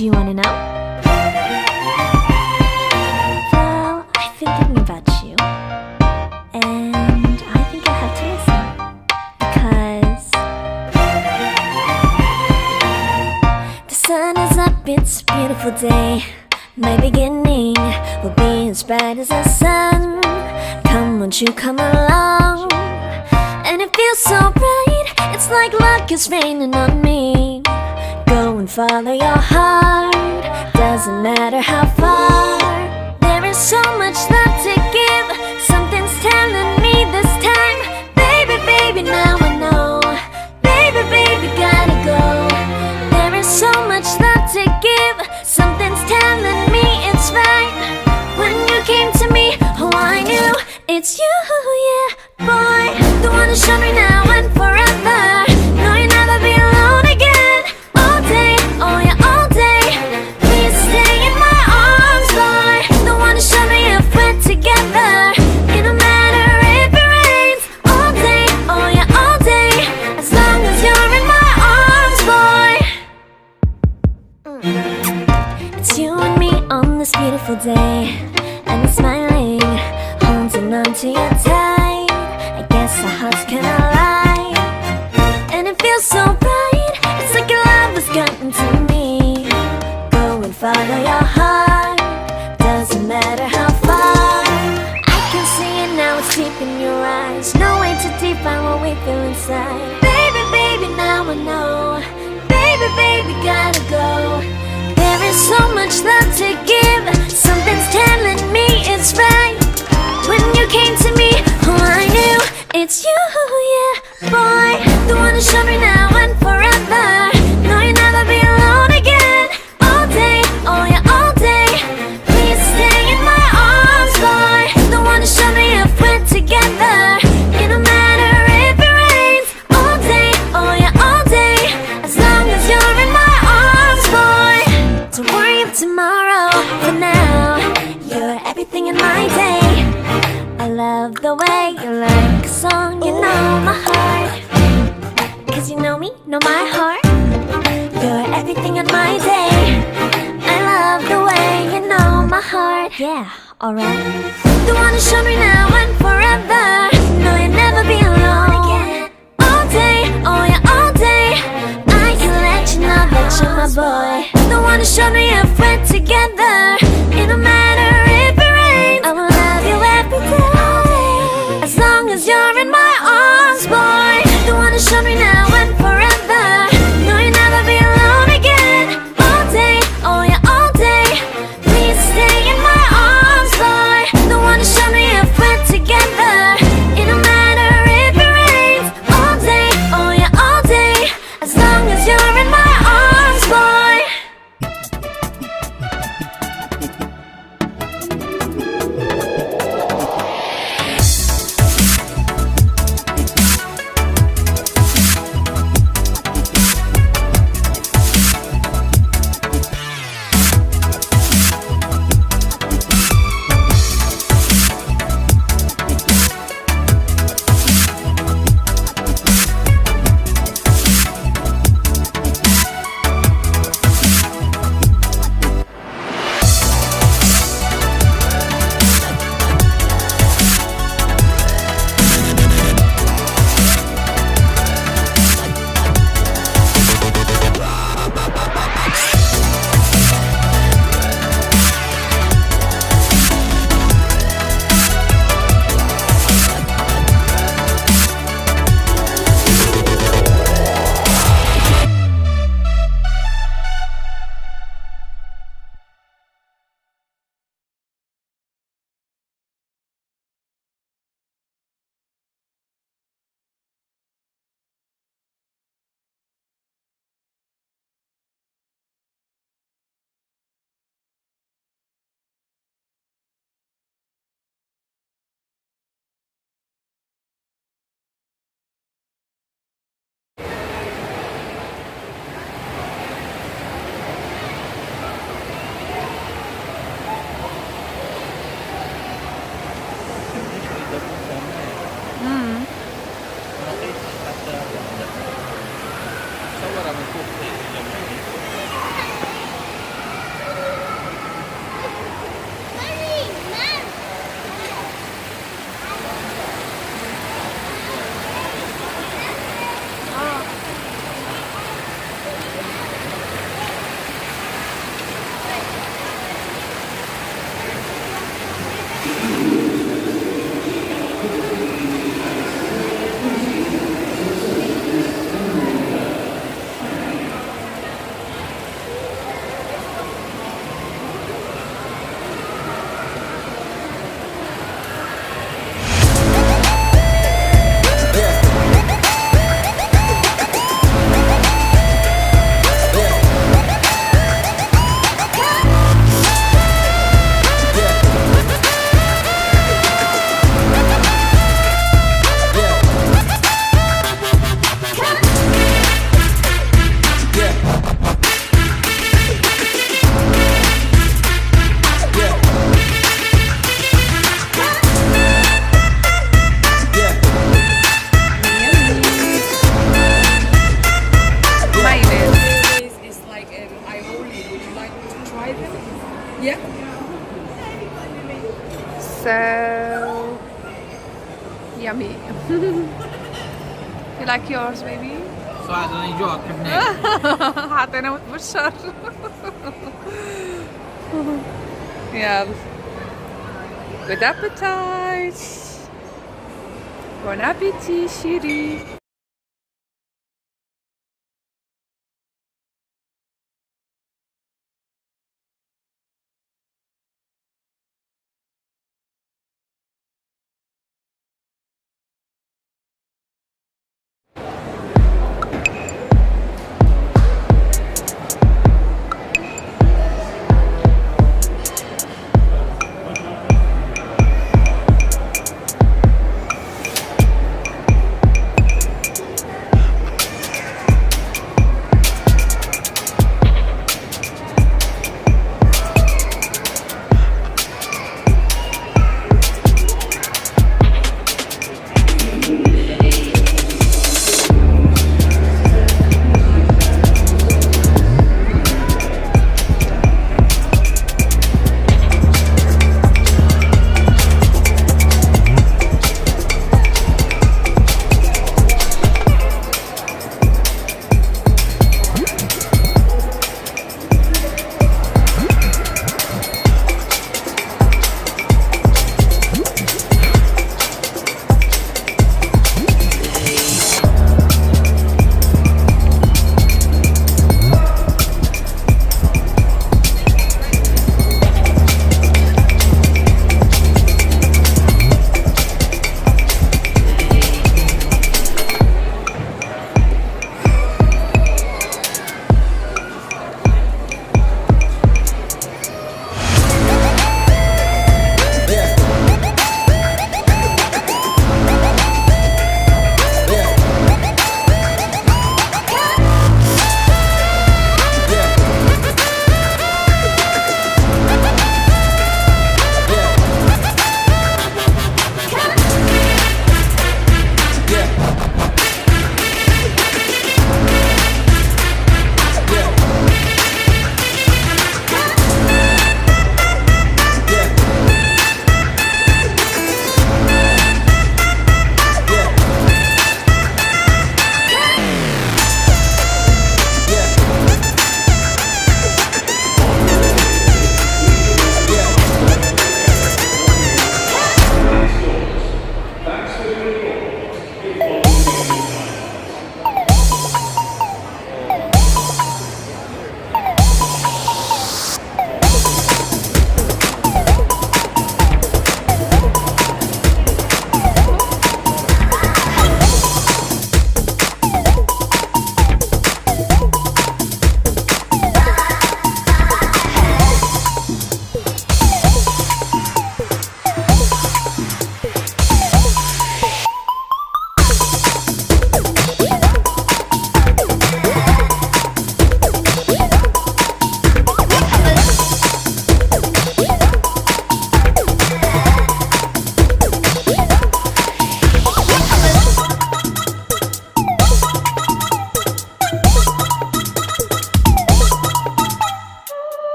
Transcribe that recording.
Do you wanna know? Well, I've been thinking about you, and I think I have to listen, because the sun is up, it's a beautiful day. My beginning will be as bright as the sun. Come, won't you come along? And it feels so bright, it's like luck is raining on me. Go and follow your heart, doesn't matter how far. There is so much love to give, something's telling me this time. Baby, baby, now I know. Baby, baby, gotta go. There is so much love to give, something's telling me it's right. When you came to me, oh I knew it's you, yeah, boy. The one who showed me now and forever. No, you'll never be alone again. All day, oh yeah, all day. Please stay in my arms, boy. The one who showed me if we're together. It don't matter if it rains. All day, oh yeah, all day. As long as you're in my arms, boy. It's you and me on this beautiful day, and it's smiling, holding on to you tight. I guess our hearts cannot lie, and it feels so bright. It's like your love has gotten to me. Go and follow your heart, doesn't matter how far. I can see it now, it's deep in your eyes. No way to define what we feel inside. Baby, baby, now I know. Baby, baby, gotta go. There is so much love to give, something's telling me it's right. When you came to me, oh I knew it's you, yeah, boy. The one who showed me now and forever. No, you'll never be alone again. All day, oh yeah, all day. Please stay in my arms, boy. The one who showed me if we're together. It don't matter if it rains. All day, oh yeah, all day. As long as you're in my arms, boy. Don't worry about tomorrow, for now you're everything in my day. I love the way you like a song, you know my heart. Cause you know me, know my heart. You're everything in my day. I love the way you know my heart. Yeah, alright. The one who showed me now and forever. No, you'll never be alone again. All day, oh yeah, all day. I can let you know that you're my boy. The one who showed me if we're together. It don't matter if it rains. I will love you every day. As long as you're in my arms, boy. The one who showed me now and forever. No, you'll never be alone again. All day, oh yeah, all day. Please stay in my arms, boy. The one who showed me if we're together. It don't matter if it rains. All day, oh yeah, all day. As long as you're in my arms, boy. Yummy. You like yours, baby? صاعد أنا جوعت حبناك. حاطينا متبشر. يلا. Good appetite. Bon appétit, chérie.